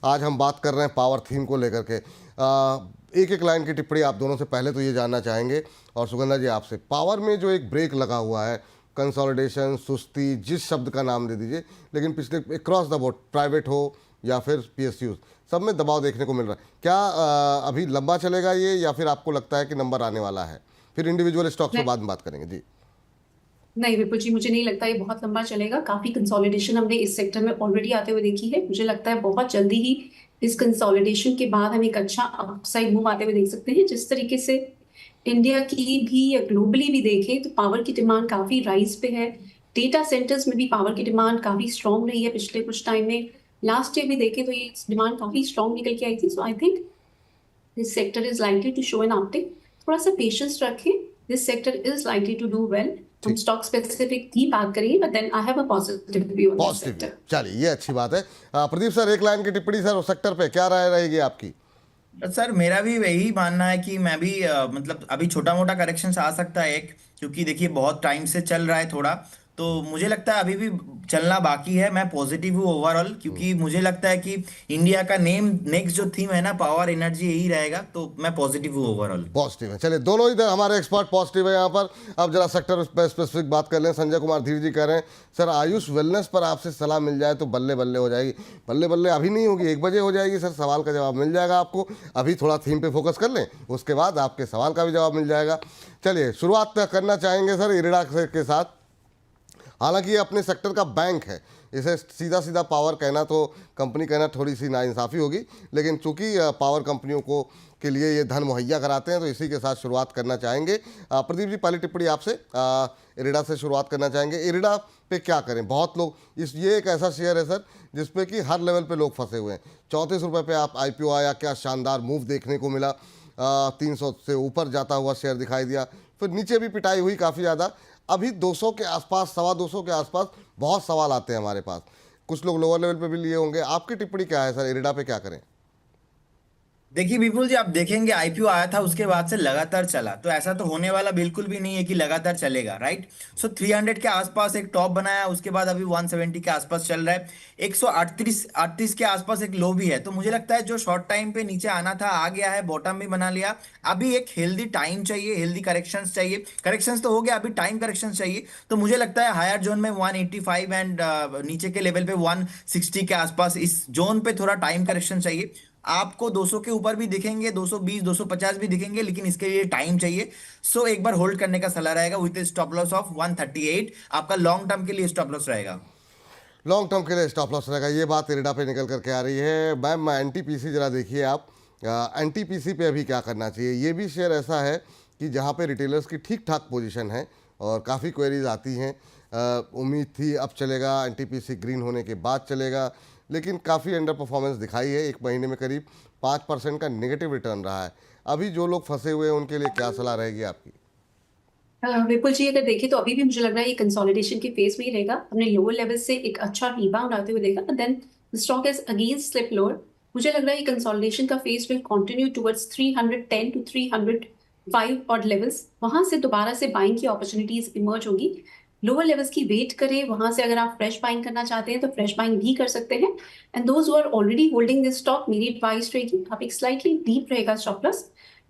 आज हम बात कर रहे हैं पावर थीम को लेकर के। एक एक लाइन की टिप्पणी आप दोनों से। पहले तो ये जानना चाहेंगे, और सुगंधा जी आपसे, पावर में जो एक ब्रेक लगा हुआ है, कंसोलिडेशन, सुस्ती, जिस शब्द का नाम दे दीजिए, लेकिन पिछले क्रॉस द बोर्ड, प्राइवेट हो या फिर पीएसयू, सब में दबाव देखने को मिल रहा है। क्या अभी लंबा चलेगा ये, या फिर आपको लगता है कि नंबर आने वाला है? फिर इंडिविजुअल स्टॉक्स पे बाद में बात करेंगे जी। नहीं विपुल जी, मुझे नहीं लगता ये बहुत लंबा चलेगा। काफी कंसोलिडेशन हमने इस सेक्टर में ऑलरेडी आते हुए देखी है। मुझे लगता है बहुत जल्दी ही इस कंसोलिडेशन के बाद हम एक अच्छा अपसाइड मूव आते हुए देख सकते हैं। जिस तरीके से इंडिया की भी या ग्लोबली भी देखें तो पावर की डिमांड काफी राइज पे है। डेटा सेंटर्स में भी पावर की डिमांड काफी स्ट्रांग रही है पिछले कुछ टाइम में। लास्ट ईयर भी देखें तो ये डिमांड काफी स्ट्रांग निकल के आई थी। So I think this sector is likely to show an uptick. थोड़ा सा पेशेंस रखें, this sector is likely to do well. हम ठीक, स्टॉक स्पेसिफिक ही बात करेंगे, but then I have a positive view on this positive view, sector. चलिए ये अच्छी बात है। प्रदीप सर, एक लाइन की टिप्पणी सर, उस सेक्टर पे क्या राय रहेगी आपकी? सर मेरा भी यही मानना है कि मैं भी मतलब अभी छोटा मोटा करेक्शन आ सकता है एक, क्योंकि देखिए बहुत टाइम से चल रहा है थोड़ा। तो मुझे लगता है अभी भी चलना बाकी है। मैं पॉजिटिव हूँ ओवरऑल, क्योंकि मुझे लगता है कि इंडिया का नेम नेक्स्ट जो थीम है ना, पावर एनर्जी, यही रहेगा। तो मैं पॉजिटिव हूँ ओवरऑल। पॉजिटिव है। चलिए, दोनों ही हमारे एक्सपर्ट पॉजिटिव है यहाँ पर। अब जरा सेक्टर स्पेसिफिक बात कर लें। संजय कुमार धीर जी कह रहे हैं, सर आयुष वेलनेस पर आपसे सलाह मिल जाए तो बल्ले बल्ले हो जाएगी। बल्ले बल्ले अभी नहीं होगी, 1 बजे हो जाएगी सर। सवाल का जवाब मिल जाएगा आपको। अभी थोड़ा थीम पे फोकस कर लें, उसके बाद आपके सवाल का भी जवाब मिल जाएगा। चलिए, शुरुआत करना चाहेंगे सर इरिडा के साथ। हालांकि ये अपने सेक्टर का बैंक है, इसे सीधा सीधा पावर कहना तो कंपनी कहना थोड़ी सी नाइंसाफ़ी होगी, लेकिन चूंकि पावर कंपनियों को के लिए ये धन मुहैया कराते हैं, तो इसी के साथ शुरुआत करना चाहेंगे। प्रदीप जी, पहली टिप्पणी आपसे। इरिडा से शुरुआत करना चाहेंगे। इरिडा पे क्या करें? बहुत लोग ये एक ऐसा शेयर है सर जिसपे कि हर लेवल पे लोग फंसे हुए हैं। 34 रुपये पे आप IPO आया, क्या शानदार मूव देखने को मिला। 300 से ऊपर जाता हुआ शेयर दिखाई दिया, फिर नीचे भी पिटाई हुई काफ़ी ज़्यादा। अभी 200 के आसपास, 225 के आसपास बहुत सवाल आते हैं हमारे पास। कुछ लोग लोअर लेवल पे भी लिए होंगे। आपकी टिप्पणी क्या है सर, इरिडा पे क्या करें? देखिए विपुल जी, आप देखेंगे आईपीओ आया था, उसके बाद से लगातार चला। तो ऐसा तो होने वाला बिल्कुल भी नहीं है कि लगातार चलेगा, राइट। सो 300 के आसपास एक टॉप बनाया, उसके बाद अभी 170 के आसपास चल रहा है। 138 के आसपास एक लो भी है। तो मुझे लगता है जो शॉर्ट टाइम पे नीचे आना था आ गया है, बॉटम भी बना लिया। अभी एक हेल्दी टाइम चाहिए, हेल्दी करेक्शंस चाहिए। करेक्शंस तो हो गया, अभी टाइम करेक्शंस चाहिए। तो मुझे लगता है हायर जोन में 185 एंड नीचे के लेवल पे 160 के आसपास, इस जोन पे थोड़ा टाइम करेक्शन चाहिए। आपको 200 के ऊपर भी दिखेंगे, 220 250 भी दिखेंगे, लेकिन इसके लिए टाइम चाहिए। सो एक बार होल्ड करने का सलाह रहेगा विद स्टॉप लॉस ऑफ 138। आपका लॉन्ग टर्म के लिए स्टॉप लॉस रहेगा। लॉन्ग टर्म के लिए स्टॉप लॉस रहेगा, ये बात इरिडा पे निकल करके आ रही है। मैम, NTPC जरा देखिए आप। NTPC पे अभी क्या करना चाहिए? ये भी शेयर ऐसा है कि जहाँ पे रिटेलर्स की ठीक ठाक पोजीशन है और काफ़ी क्वेरीज आती हैं। उम्मीद थी अब चलेगा, NTPC ग्रीन होने के बाद चलेगा, लेकिन काफ़ी अंडर परफॉर्मेंस दिखाई है। 1 महीने में करीब 5% का नेगेटिव रिटर्न रहा है। अभी जो लोग फंसे हुए हैं उनके लिए क्या सलाह रहेगी आपकी? विपुल जी, अगर देखें तो अभी भी मुझे लग रहा है ये कंसोलिडेशन के फेज में ही रहेगा। हमने लोअर लेवल से एक अच्छा रिबाउंड आते हुए देखा, then stock is again slip lower. मुझे लग रहा है ये कंसोलिडेशन का phase will continue towards 310 to 305 और लेवल्स। वहां से दोबारा से बाइंग की अपॉर्चुनिटीज इमर्ज होगी। लोअर लेवल्स की वेट करें, वहां से अगर आप फ्रेश बाइंग करना चाहते हैं तो फ्रेश बाइंग भी कर सकते हैं। And those who are already holding this stock, मेरी एडवाइस रहेगी आप एक स्लाइटली डीप रहेगा स्टॉप लॉस।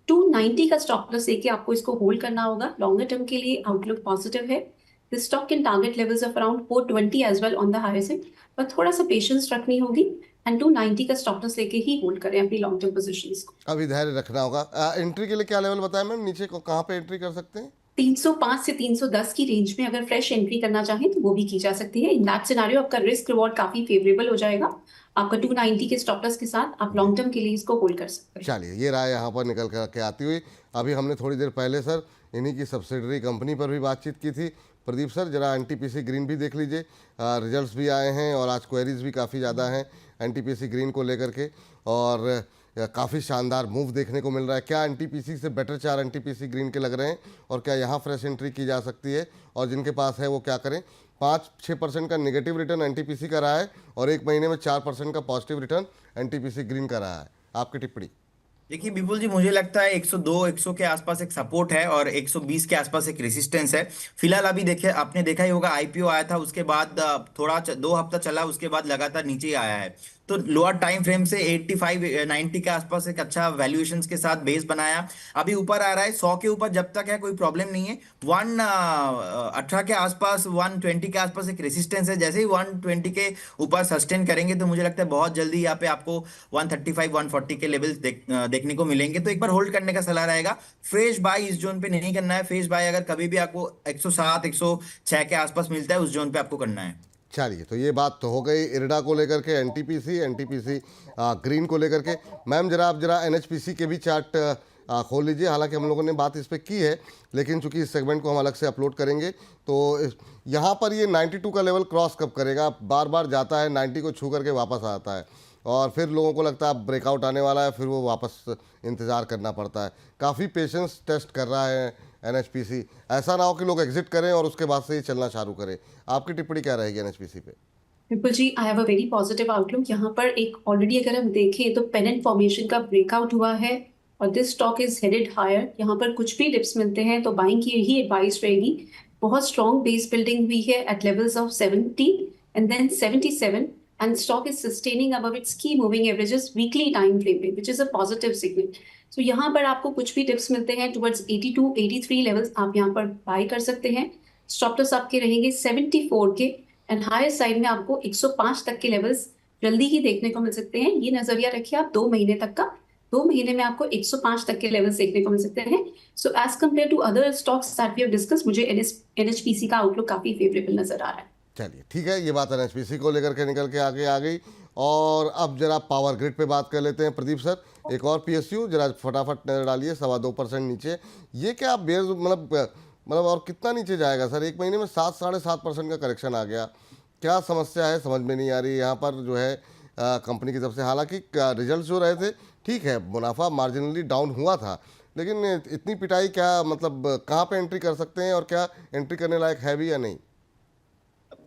290 का स्टॉप लॉस लेके आपको इसको होल्ड करना होगा। लॉन्गर टर्म के लिए आउटलुक पॉजिटिव है। This stock can target levels of around 420 as well on the higher side, पर थोड़ा सा पेशेंस रखनी होगी। एंड 290 का स्टॉप लॉस लेके ही होल्ड करें अपनी लॉन्ग टर्म पोजीशंस को। अभी धैर्य रखना होगा। एंट्री के लिए क्या लेवल बताया मैम? नीचे को कहाँ पे एंट्री कर सकते हैं? 305 से 310 की रेंज में अगर फ्रेश एंट्री करना चाहें तो वो भी की जा सकती है। इन दैट सिनेरियो आपका रिस्क रिवॉर्ड काफी फेवरेबल हो जाएगा। आपका 290 के स्टॉप लॉस के साथ आप लॉन्ग टर्म के लिए इसको होल्ड कर सकते हैं। चलिए, ये राय यहाँ पर निकल कर के आती हुई। अभी हमने थोड़ी देर पहले सर इन्हीं की सब्सिडरी कंपनी पर भी बातचीत की थी। प्रदीप सर, जरा NTPC ग्रीन भी देख लीजिए। रिजल्ट्स भी आए हैं और आज क्वेरीज भी काफ़ी ज़्यादा हैं NTPC ग्रीन को लेकर के, और काफ़ी शानदार मूव देखने को मिल रहा है। क्या NTPC से बेटर 4 NTPC ग्रीन के लग रहे हैं, और क्या यहाँ फ्रेश एंट्री की जा सकती है? और जिनके पास है वो क्या करें? 5-6% का नेगेटिव रिटर्न NTPC का रहा है, और 1 महीने में 4% का पॉजिटिव रिटर्न NTPC ग्रीन का रहा है। आपकी टिप्पणी? देखिए विपुल जी, मुझे लगता है 102 100 के आसपास एक सपोर्ट है और 120 के आसपास एक रेजिस्टेंस है। फिलहाल अभी देखिए, आपने देखा ही होगा आईपीओ आया था, उसके बाद थोड़ा 2 हफ्ता चला, उसके बाद लगातार नीचे ही आया है। तो लोअर टाइम फ्रेम से 85 90 के आसपास एक अच्छा वैल्यूएशंस के साथ बेस बनाया, अभी ऊपर आ रहा है 100 के ऊपर, जब तक है कोई प्रॉब्लम नहीं है। 118 के आसपास, 120 के आसपास एक रेसिस्टेंस है, जैसे ही 120 के ऊपर सस्टेन करेंगे तो मुझे लगता है बहुत जल्दी यहाँ पे आपको 135 140 के लेवल्स देखने को मिलेंगे। तो एक बार होल्ड करने का सलाह रहेगा, फ्रेश बाय इस जोन पे नहीं करना है। फ्रेश बाय अगर कभी भी आपको 107 106 के आसपास मिलता है, उस जोन पे आपको करना है। चलिए, तो ये बात तो हो गई इरडा को लेकर के, एनटीपीसी ग्रीन को लेकर के। मैम जरा आप जरा एनएचपीसी के भी चार्ट खोल लीजिए। हालांकि हम लोगों ने बात इस पे की है, लेकिन चूंकि इस सेगमेंट को हम अलग से अपलोड करेंगे, तो यहाँ पर ये 92 का लेवल क्रॉस कब करेगा? बार बार जाता है 90 को छू करके वापस आता है, और फिर लोगों को लगता है ब्रेकआउट आने वाला है, फिर वो वापस इंतज़ार करना पड़ता है। काफ़ी पेशेंस टेस्ट कर रहा है एनएचपीसी। ऐसा ना हो कि लोग एग्जिट करें और उसके बाद से ही चलना चालू करें। आपकी टिप्पणी क्या रहेगी एनएचपीसी पे? Vipul ji, I have a very positive outlook. यहाँ पर एक ऑलरेडी अगर हम देखें तो पेनेंट फॉर्मेशन का ब्रेकआउट हुआ है और this stock is headed higher. यहाँ पर कुछ भी डिप्स मिलते हैं तो बाइंग की ही एडवाइस रहेगी। बहुत स्ट्रॉन्ग बेस बिल्डिंग हुई है at levels of 70 and then 77, and stock is sustaining above its key moving averages weekly time frame पे, which is a positive signal. So यहाँ पर आपको कुछ भी टिप्स मिलते हैं टुवर्ड्स 82 83 लेवल्स, आप यहाँ पर बाय कर सकते हैं। स्टॉप लॉस आपके रहेंगे 74 के, एंड हायर साइड में आपको 105 तक के लेवल्स जल्दी ही देखने को मिल सकते हैं। ये नजरिया रखिए आप 2 महीने तक का, 2 महीने में आपको 105 तक के लेवल्स देखने को मिल सकते हैं। So as compare to other stocks that we have discuss, मुझे एनएचपीसी का आउटलुक काफी फेवरेबल नजर आ रहा है। चलिए ठीक है, ये बात एनएचपीसी को लेकर के निकल के आगे आ गई। और अब जरा पावर ग्रिड पे बात कर लेते हैं प्रदीप सर। एक और पीएसयू जरा फटाफट नजर डालिए, 2.25% नीचे। ये क्या आप बेर मतलब और कितना नीचे जाएगा सर? एक महीने में 7-7.5% का करेक्शन आ गया। क्या समस्या है समझ में नहीं आ रही यहाँ पर जो है कंपनी की तरफ से। हालांकि रिजल्ट जो रहे थे ठीक है, मुनाफा मार्जिनली डाउन हुआ था, लेकिन इतनी पिटाई क्या मतलब कहाँ पे एंट्री कर सकते हैं, और क्या एंट्री करने लायक है भी या नहीं?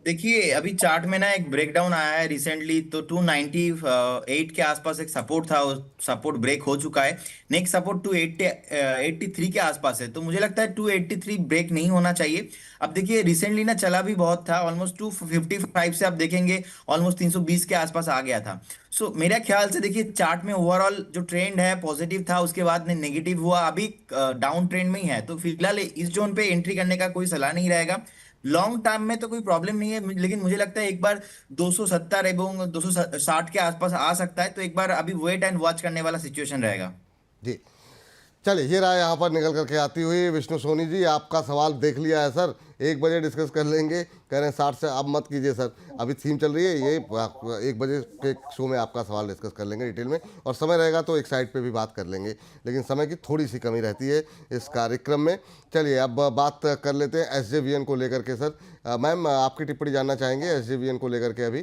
देखिए अभी चार्ट में ना एक ब्रेकडाउन आया है रिसेंटली, तो 298 के आसपास एक सपोर्ट था, वो सपोर्ट ब्रेक हो चुका है। नेक्स्ट सपोर्ट 283 के आसपास है, तो मुझे लगता है 283 ब्रेक नहीं होना चाहिए। अब देखिए रिसेंटली ना चला भी बहुत था, ऑलमोस्ट 255 से आप देखेंगे ऑलमोस्ट 320 के आसपास आ गया था। सो मेरा ख्याल से देखिए चार्ट में ओवरऑल जो ट्रेंड है पॉजिटिव था, उसके बाद में नेगेटिव हुआ, अभी डाउन ट्रेंड में ही है। तो फिलहाल इस जोन पे एंट्री करने का कोई सलाह नहीं रहेगा। लॉन्ग टर्म में तो कोई प्रॉब्लम नहीं है, लेकिन मुझे लगता है एक बार 270 एवं 260 के आसपास आ सकता है, तो एक बार अभी वेट एंड वॉच करने वाला सिचुएशन रहेगा। जी चलिए, ये रहा यहाँ पर निकल करके आती हुई विष्णु सोनी जी। आपका सवाल देख लिया है सर, 1 बजे डिस्कस कर लेंगे। कह रहे हैं 60 से अब मत कीजिए सर, अभी थीम चल रही है ये। 1 बजे के शो में आपका सवाल डिस्कस कर लेंगे डिटेल में, और समय रहेगा तो एक साइड पे भी बात कर लेंगे, लेकिन समय की थोड़ी सी कमी रहती है इस कार्यक्रम में। चलिए अब बात कर लेते हैं एसजेवीएन को लेकर के सर। मैम आपकी टिप्पणी जानना चाहेंगे एसजेवीएन को लेकर के। अभी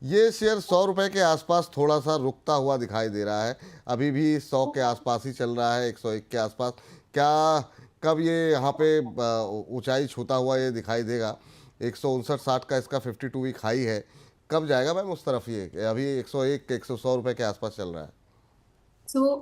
ये शेयर 100 रुपये के आसपास थोड़ा सा रुकता हुआ दिखाई दे रहा है, अभी भी 100 के आसपास ही चल रहा है, 101 के आसपास। क्या कब ये यहाँ पे ऊंचाई छूता हुआ ये दिखाई देगा? 159.60 का इसका 52 वीक हाई है, कब जाएगा मैम उस तरफ? ये अभी 101 100 रुपये के आसपास चल रहा है। सो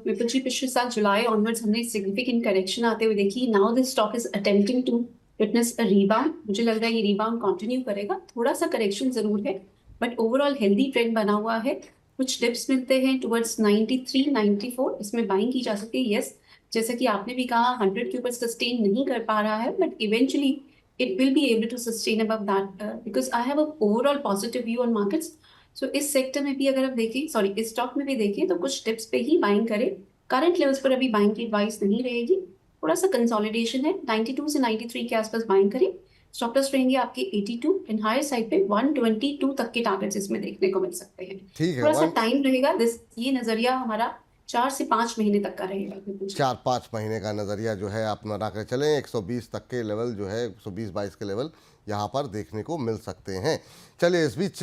विपुल जी, पिछले साल जुलाई ऑनवर्ड्स हमने सिग्निफिकेंट करेक्शन आते हुए देखी। Now this stock is attempting to witness a rebound. मुझे लग रहा है ये रीबाउंड कंटिन्यू करेगा, थोड़ा सा करेक्शन जरूर है बट ओवरऑल हेल्दी ट्रेंड बना हुआ है। कुछ डिप्स मिलते हैं टुवर्ड्स 93 94, इसमें बाइंग की जा सकती है। यस, जैसा कि आपने भी कहा 100 के ऊपर सस्टेन नहीं कर पा रहा है, but eventually it will be able to sustain above that because I have a overall positive view on markets. सो इस सेक्टर में भी अगर आप देखें, सॉरी इस स्टॉक में भी देखें, तो कुछ टिप्स पे ही बाइंग करें। करंट लेवल्स पर अभी बाइंग की एडवाइस नहीं रहेगी, थोड़ा सा कंसोलिडेशन है। 92 से 93 के आसपास बाइंग करें। स्टॉप लॉस रहेंगे आपके 82 एंड हायर साइड पे 122 तक के टारगेट्स इसमें देखने को मिल सकते हैं। ठीक है, थोड़ा सा टाइम रहेगा, ये नजरिया हमारा 4 से 5 महीने तक का रहेगा। 4-5 महीने का नज़रिया जो है आप बना कर चलें। 120 तक के लेवल जो है, 120-22 के लेवल यहाँ पर देखने को मिल सकते हैं। चलिए इस बीच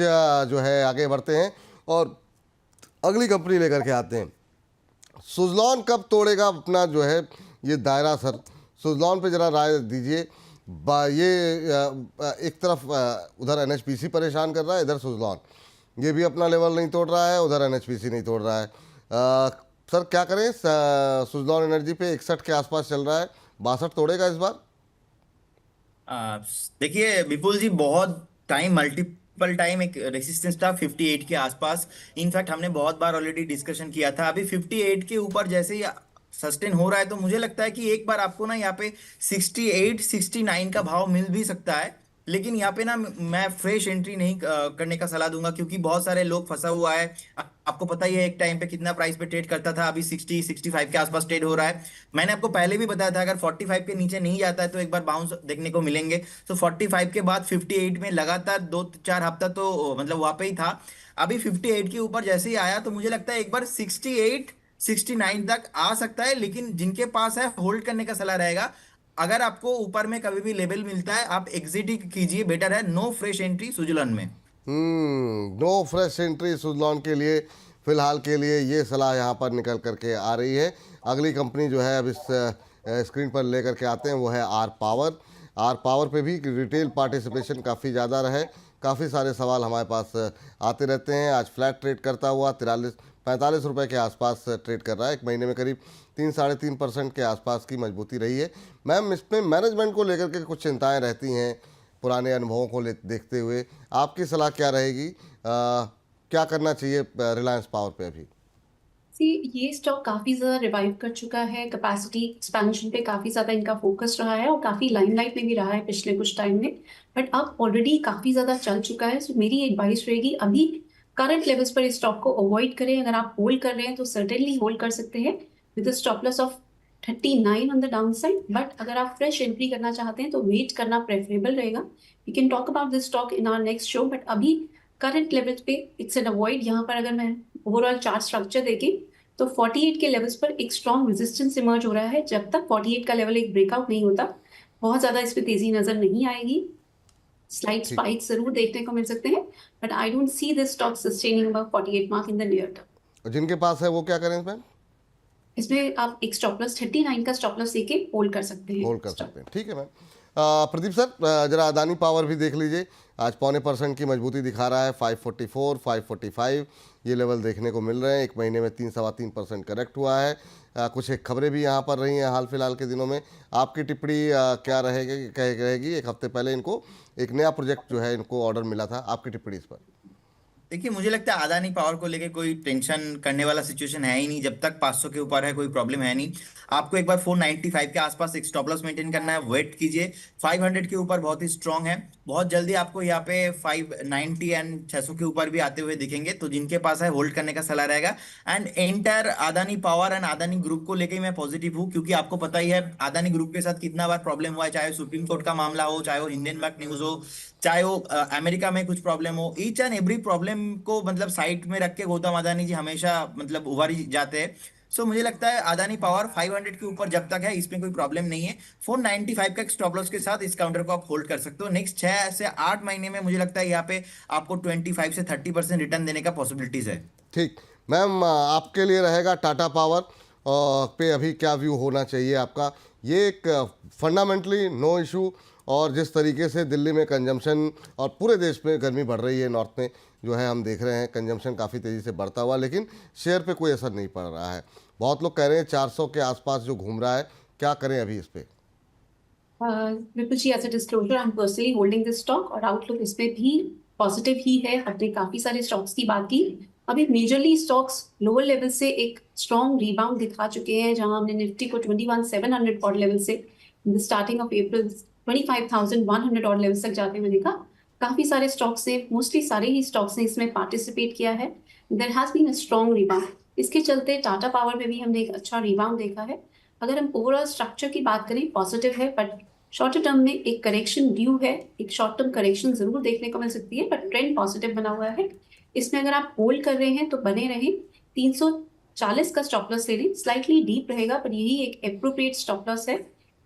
जो है आगे बढ़ते हैं और अगली कंपनी लेकर के आते हैं। सुज़लॉन कब तोड़ेगा अपना जो है ये दायरा सर? सुज़लॉन पे ज़रा राय दीजिए। ये एक तरफ उधर एनएचपीसी परेशान कर रहा है, इधर सुज़लॉन ये भी अपना लेवल नहीं तोड़ रहा है, उधर एनएचपीसी नहीं तोड़ रहा है। सर क्या करें? सुज़लॉन एनर्जी पे 61 के आसपास चल रहा है, 62 तोड़ेगा इस बार? देखिए विपुल जी, बहुत टाइम मल्टीपल टाइम एक रेसिस्टेंस था 58 के आसपास। इनफैक्ट हमने बहुत बार ऑलरेडी डिस्कशन किया था। अभी 58 के ऊपर जैसे ही सस्टेन हो रहा है तो मुझे लगता है कि एक बार आपको ना यहाँ पे 68 69 का भाव मिल भी सकता है। लेकिन यहाँ पे ना मैं फ्रेश एंट्री नहीं करने का सलाह दूंगा, क्योंकि बहुत सारे लोग फंसा हुआ है। आपको पता ही है एक टाइम पे कितना प्राइस पे ट्रेड करता था, अभी 60 65 के आसपास ट्रेड हो रहा है। मैंने आपको पहले भी बताया था अगर 45 के नीचे नहीं जाता है तो एक बार बाउंस देखने को मिलेंगे। तो 45 के बाद 58 में लगातार 2 4 हफ्ता तो मतलब वहां पे ही था। अभी 58 के ऊपर जैसे ही आया तो मुझे लगता है एक बार 68 69 तक आ सकता है। लेकिन जिनके पास है होल्ड करने का सलाह रहेगा। अगर आपको ऊपर में कभी भी लेवल मिलता है आप एग्जिट ही कीजिए, बेटर है। नो फ्रेश एंट्री सुजुलन में। नो फ्रेश एंट्री सुजलॉन के लिए फिलहाल के लिए ये सलाह यहाँ पर निकल करके आ रही है। अगली कंपनी जो है अब इस स्क्रीन पर लेकर के आते हैं वो है आर पावर। आर पावर पे भी रिटेल पार्टिसिपेशन काफ़ी ज़्यादा रहे, काफ़ी सारे सवाल हमारे पास आते रहते हैं। आज फ्लैट ट्रेड करता हुआ 45 रुपए के आसपास ट्रेड कर रहा है। एक महीने में करीब 3 साढ़े 3% के आसपास की मजबूती रही है। मैम, इसमें मैनेजमेंट को लेकर के कुछ चिंताएं रहती हैं पुराने अनुभवों को देखते हुए, आपकी सलाह क्या रहेगी? क्या करना चाहिए रिलायंस पावर पे अभी? सी, ये स्टॉक काफी ज्यादा रिवाइव कर चुका है, कैपेसिटी एक्सपेंशन पे काफी ज्यादा इनका फोकस रहा है और काफी लाइमलाइट में भी रहा है पिछले कुछ टाइम में। बट अब ऑलरेडी काफी ज्यादा चल चुका है, सो मेरी एडवाइस रहेगी अभी करंट लेवल्स पर इस स्टॉक को अवॉइड करें। अगर आप होल्ड कर रहे हैं तो सर्टेनली होल्ड कर सकते हैं with stop loss of 39 on the down side. But अगर आप फ्रेश एंट्री करना चाहते हैं तो वेट करना प्रेफरेबल रहेगा। We can talk about this stock in our next show, but अभी करंट लेवल्स पे इट्स एन अवॉइड। यहाँ पर अगर मैं ओवरऑल चार्ट स्ट्रक्चर देखें तो 48 के लेवल्स पर एक स्ट्रॉन्ग रेजिस्टेंस इमर्ज हो रहा है। जब तक 48 का लेवल एक ब्रेकआउट नहीं होता बहुत ज्यादा इस पे तेजी नजर नहीं आएगी। स्लाइड ठीक। स्पाइक जरूर देखने को मिल सकते हैं, but I don't see this stock sustaining above 48 mark in the near term. और जिनके पास है वो क्या करें इसमें? इसमें आप एक स्टॉप लॉस 39 का स्टॉप लॉस लेके होल्ड कर सकते हैं होल्ड कर स्टॉक। सकते हैं, ठीक है मैम। प्रदीप सर, जरा अदानी पावर भी देख लीजिए। आज 0.25% की मजबूती दिखा रहा है। 544 545 ये लेवल देखने को मिल रहे हैं। एक महीने में 3 सवा 3% करेक्ट हुआ है। कुछ एक खबरें भी यहाँ पर रही हैं हाल फिलहाल के दिनों में। आपकी टिप्पणी क्या रहेगी? एक हफ्ते पहले इनको एक नया प्रोजेक्ट जो है इनको ऑर्डर मिला था, आपकी टिप्पणी इस पर? देखिए मुझे लगता है अदानी पावर को लेके कोई टेंशन करने वाला सिचुएशन है ही नहीं। जब तक 500 के ऊपर है कोई प्रॉब्लम है नहीं। आपको एक बार 495 के आसपास एक स्टॉप लॉस मेंटेन करना है, वेट कीजिए। 500 के ऊपर बहुत ही स्ट्रांग है। बहुत जल्दी आपको यहाँ पे 590 एंड 600 के ऊपर भी आते हुए दिखेंगे। तो जिनके पास है होल्ड करने का सलाह रहेगा। And entire Adani power and Adani group को लेके मैं पॉजिटिव हूँ, क्योंकि आपको पता ही है अदानी ग्रुप के साथ कितना बार प्रॉब्लम हुआ है। चाहे सुप्रीम कोर्ट का मामला हो, चाहे वो हिंडनबर्ग न्यूज हो, चाहे वो अमेरिका में कुछ प्रॉब्लम हो, ईच एंड एवरी प्रॉब्लम को मतलब साइड में रख के गौतम अदानी जी हमेशा मतलब उभर ही जाते हैं। सो मुझे लगता है अदानी पावर 500 के ऊपर जब तक है इसमें कोई प्रॉब्लम नहीं है। 495 का स्टॉप लॉस के साथ इस काउंटर को आप होल्ड कर सकते हो। नेक्स्ट 6 से 8 महीने में मुझे लगता है यहाँ पे आपको 25 से 30% रिटर्न देने का पॉसिबिलिटीज है। ठीक। मैम, आपके लिए रहेगा टाटा पावर पे अभी क्या व्यू होना चाहिए आपका? ये एक फंडामेंटली नो इशू, और जिस तरीके से दिल्ली में कंजम्पशन और पूरे देश में गर्मी बढ़ रही है, नॉर्थ में जो है हम देख रहे हैं कंजम्पशन काफ़ी तेज़ी से बढ़ता हुआ, लेकिन शेयर पे कोई असर नहीं पड़ रहा है। बहुत लोग कह रहे हैं 400 के आसपास जो घूम रहा है, क्या करें अभी इस पे? Vipul ji, as a disclosure I am personally holding this stock और आउटलुक इसमें भी पॉजिटिव ही है। हमने काफी सारे स्टॉक्स की बात की। अभी मेजरली स्टॉक्स लोअर लेवल से एक स्ट्रॉन्ग रिबाउंड दिखा चुके हैं, जहां हमने निफ्टी को 21,700 ऑड लेवल से starting of April 25,100 odd level तक जाते हुए देखा। काफी सारे स्टॉक्स ने, मोस्टली सारे ही स्टॉक्स ने इसमें पार्टिसिपेट किया है। There has been a strong rebound. इसके चलते टाटा पावर में भी हमने एक अच्छा रिबाउंड देखा है। अगर हम ओवरऑल स्ट्रक्चर की बात करें पॉजिटिव है, बट शॉर्ट टर्म में एक करेक्शन ड्यू है। एक शॉर्ट टर्म करेक्शन जरूर देखने को मिल सकती है, बट ट्रेंड पॉजिटिव बना हुआ है। इसमें अगर आप होल्ड कर रहे हैं तो बने रहें। 340 का स्टॉप लॉस ले लें, स्लाइटली डीप रहेगा पर यही एक एप्रोप्रिएट स्टॉप लॉस है।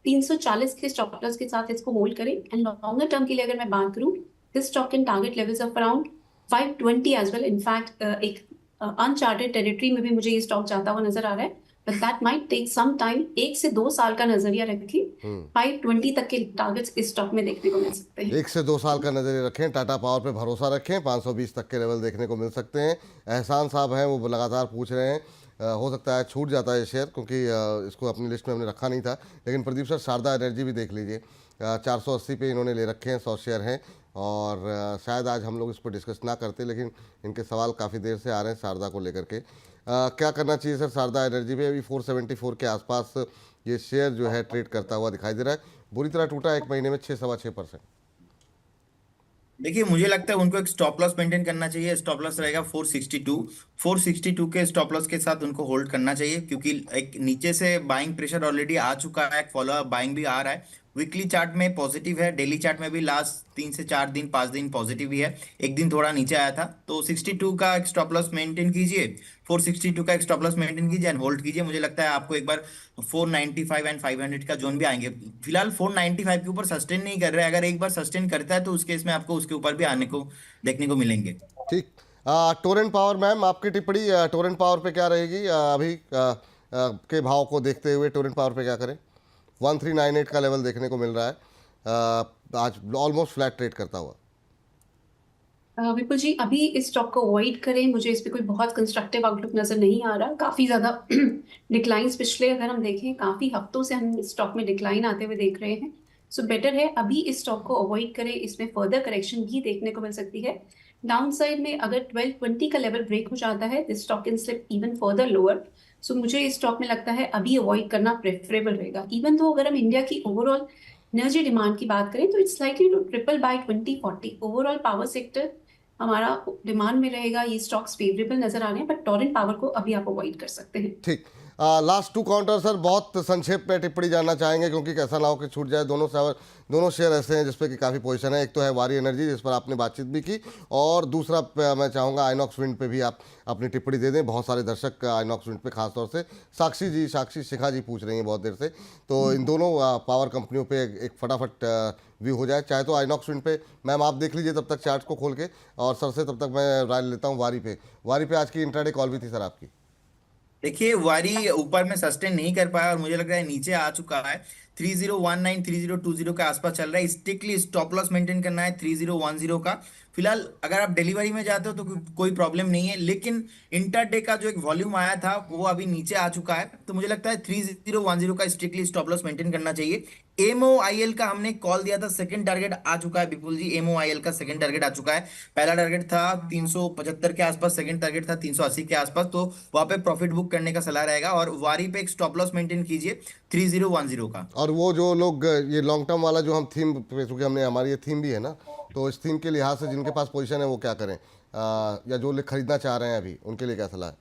340 के स्टॉप लॉस के साथ इसको होल्ड करें। एंड लॉन्गर टर्म के लिए अगर मैं बात करूं, this stock can target levels of around 520 as well. In fact एक अनचार्टेड टेरिटरी में भी मुझे ये स्टॉक जाता हुआ नजर आ रहा है, but that might take some time. 1 से 2 साल का नजरिया रखें, 520 तक के टारगेट्स इस स्टॉक में देखने को मिल सकते हैं। 1 से 2 साल का नजरिया रखें, टाटा पावर पे भरोसा रखें। 520 तक के लेवल देखने को मिल सकते हैं। एहसान साहब हैं, वो लगातार पूछ रहे हैं हो सकता है छूट जाता है ये शेयर, क्योंकि इसको अपनी लिस्ट में हमने रखा नहीं था। लेकिन प्रदीप सर, शारदा एनर्जी भी देख लीजिए, 480 पे इन्होंने ले रखे हैं, 100 शेयर हैं। और शायद आज हम लोग इस पर डिस्कस ना करते, लेकिन इनके सवाल काफ़ी देर से आ रहे हैं शारदा को लेकर के। क्या करना चाहिए सर शारदा एनर्जी पे? अभी 474 के आसपास ये शेयर जो है ट्रेड करता हुआ दिखाई दे रहा है, बुरी तरह टूटा एक महीने में 6-6.25%। देखिए मुझे लगता है उनको एक स्टॉप लॉस मेंटेन करना चाहिए। स्टॉप लॉस रहेगा 462 के स्टॉप लॉस के साथ उनको होल्ड करना चाहिए, क्योंकि एक नीचे से बाइंग प्रेशर ऑलरेडी आ चुका है, एक फॉलो अप बाइंग भी आ रहा है। वीकली चार्ट में पॉजिटिव है, डेली चार्ट में भी लास्ट 3 से 4 दिन 5 दिन पॉजिटिव ही है, एक दिन थोड़ा नीचे आया था। तो 62 का एक स्टॉप लॉस मेंटेन कीजिए, 462 का एक स्टॉप लॉस मेंटेन कीजिए एंड होल्ड कीजिए। मुझे लगता है आपको एक बार 495 एंड 500 का जोन भी आएंगे। फिलहाल 495 के ऊपर सस्टेन नहीं कर रहे हैं, अगर एक बार सस्टेन करता है तो उस केस में आपको उसके ऊपर भी आने को देखने को मिलेंगे। ठीक। टोरेंट पावर मैम, आपकी टिप्पणी टोरेंट पावर पे क्या रहेगी? अभी के भाव को देखते हुए टोरेंट पावर पे क्या करें? 1398 का लेवल देखने को मिल रहा है, आज ऑलमोस्ट फ्लैट ट्रेड करता हुआ। विपुल जी, अभी इस स्टॉक को अवॉइड करें, मुझे इस पे कोई बहुत कंस्ट्रक्टिव आउटलुक नजर नहीं आ रहा। काफी ज्यादा डिक्लाइंस पिछले अगर हम देखें काफी हफ्तों से हम इस स्टॉक में डिक्लाइन आते हुए देख रहे हैं। सो बेटर है अभी इस स्टॉक को अवॉइड करें, इसमें फर्दर करेक्शन भी देखने को मिल सकती है। डाउन साइड में अगर 1220 का लेवल ब्रेक हो जाता है, this stock can slip even further lower. So मुझे इस स्टॉक में लगता है अभी अवॉइड करना प्रेफरेबल रहेगा। इवन तो अगर हम इंडिया की ओवरऑल एनर्जी डिमांड की बात करें तो it's likely to triple by 2040। Overall power sector हमारा डिमांड में रहेगा, ये स्टॉक्स फेवरेबल नजर आ रहे हैं, बट टोरेंट पावर को अभी आप अवॉइड कर सकते हैं। ठीक। लास्ट 2 काउंटर सर, बहुत संक्षेप में टिप्पणी जानना चाहेंगे, क्योंकि कैसा ना हो कि छूट जाए। दोनों शेयर ऐसे हैं जिसपे कि काफ़ी पोजीशन है। एक तो है वारी एनर्जी, जिस पर आपने बातचीत भी की, और दूसरा मैं चाहूँगा आइनॉक्स विंड पे भी आप अपनी टिप्पणी दे दें। बहुत सारे दर्शक आइनॉक्स विंड पे खासतौर से साक्षी शिखा जी पूछ रही हैं बहुत देर से, तो इन दोनों पावर कंपनियों पे एक फटाफट व्यू हो जाए। चाहे तो आइनॉक्स विंड पे मैम आप देख लीजिए तब तक चार्ट को खोल के, और सर से तब तक मैं राय लेता हूँ वारी पे आज की इंट्राडे कॉल भी थी सर आपकी। देखिए वारी ऊपर में सस्टेन नहीं कर पाया और मुझे लग रहा है नीचे आ चुका है। 3019 3020 के आसपास चल रहा है। स्ट्रिक्टली स्टॉप लॉस मेंटेन करना है 3010 का। फिलहाल अगर आप डिलीवरी में जाते हो तो कोई प्रॉब्लम नहीं है, लेकिन इंटरडे का जो एक वॉल्यूम आया था वो अभी नीचे आ चुका है, तो मुझे लगता है 3010 का स्ट्रिक्टली स्टॉप लॉस मेंटेन करना चाहिए। एमओआईएल का हमने कॉल दिया था, सेकंड टारगेट आ चुका है विपुल जी। एमओआईएल का सेकंड टारगेट आ चुका है। पहला टारगेट था 375 के आसपास, सेकंड टारगेट था 380 के आसपास, तो वहां पे प्रॉफिट बुक करने का सलाह रहेगा। और वारी पे एक स्टॉप लॉस मेंटेन कीजिए 3010 का। और वो जो लोग ये लॉन्ग टर्म वाला जो हम थीम पे, चूंकि हमने हमारी ये थीम भी है ना, तो इस थीम के लिहाज से जिनके पास पोजीशन है वो क्या करें, या जो लोग खरीदना चाह रहे हैं अभी, उनके लिए क्या सलाह है?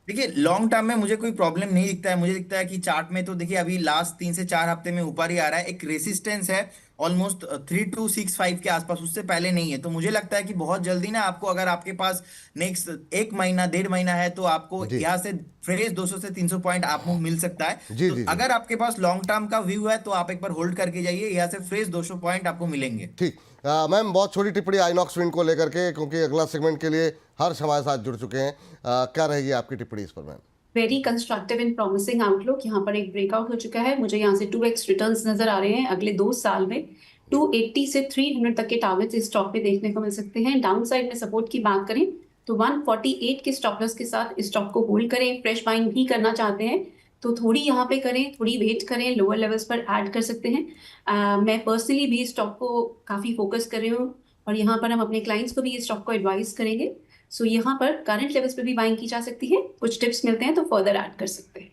देखिए लॉन्ग टर्म में मुझे कोई प्रॉब्लम नहीं दिखता है। मुझे दिखता है कि चार्ट में तो देखिए अभी लास्ट 3 से 4 हफ्ते में ऊपर ही आ रहा है। एक रेसिस्टेंस है ऑलमोस्ट 3265 के आसपास, उससे पहले नहीं है। तो मुझे लगता है कि बहुत जल्दी ना आपको, अगर आपके पास नेक्स्ट 1 महीना 1.5 महीना है, तो आपको जी यहाँ से फ्रेश 200 से 300 पॉइंट आपको मिल सकता है। जी तो जी जी। अगर आपके पास लॉन्ग टर्म का व्यू है तो आप एक बार होल्ड करके जाइए, यहाँ से फ्रेश 200 पॉइंट आपको मिलेंगे। ठीक। मैम बहुत छोटी टिप्पणी आइनॉक्स विंड को लेकर के, क्योंकि अगला सेगमेंट के लिए हर्ष हमारे साथ जुड़ चुके हैं। क्या रहेगी आपकी टिप्पणी इस पर ma'am? Very constructive and promising outlook. यहाँ पर एक ब्रेकआउट हो चुका है, मुझे यहाँ से 2x रिटर्न्स नजर आ रहे हैं अगले 2 साल में। 280 से 300 तक के टारगेट्स इस स्टॉक पे देखने को मिल सकते हैं। डाउन साइड में सपोर्ट की बात करें तो 148 के स्टॉप लॉस के साथ इस स्टॉक को होल्ड करें। फ्रेश बाइंग भी करना चाहते हैं तो थोड़ी यहाँ पे करें, थोड़ी वेट करें, लोअर लेवल्स पर ऐड कर सकते हैं। मैं पर्सनली भी स्टॉक को काफ़ी फोकस कर रही हूँ और यहाँ पर हम अपने क्लाइंट्स को भी इस स्टॉक को एडवाइस करेंगे। सो यहाँ पर करंट लेवल्स पे भी बाइंग की जा सकती है। कुछ टिप्स मिलते हैं तो फर्दर ऐड कर सकते हैं।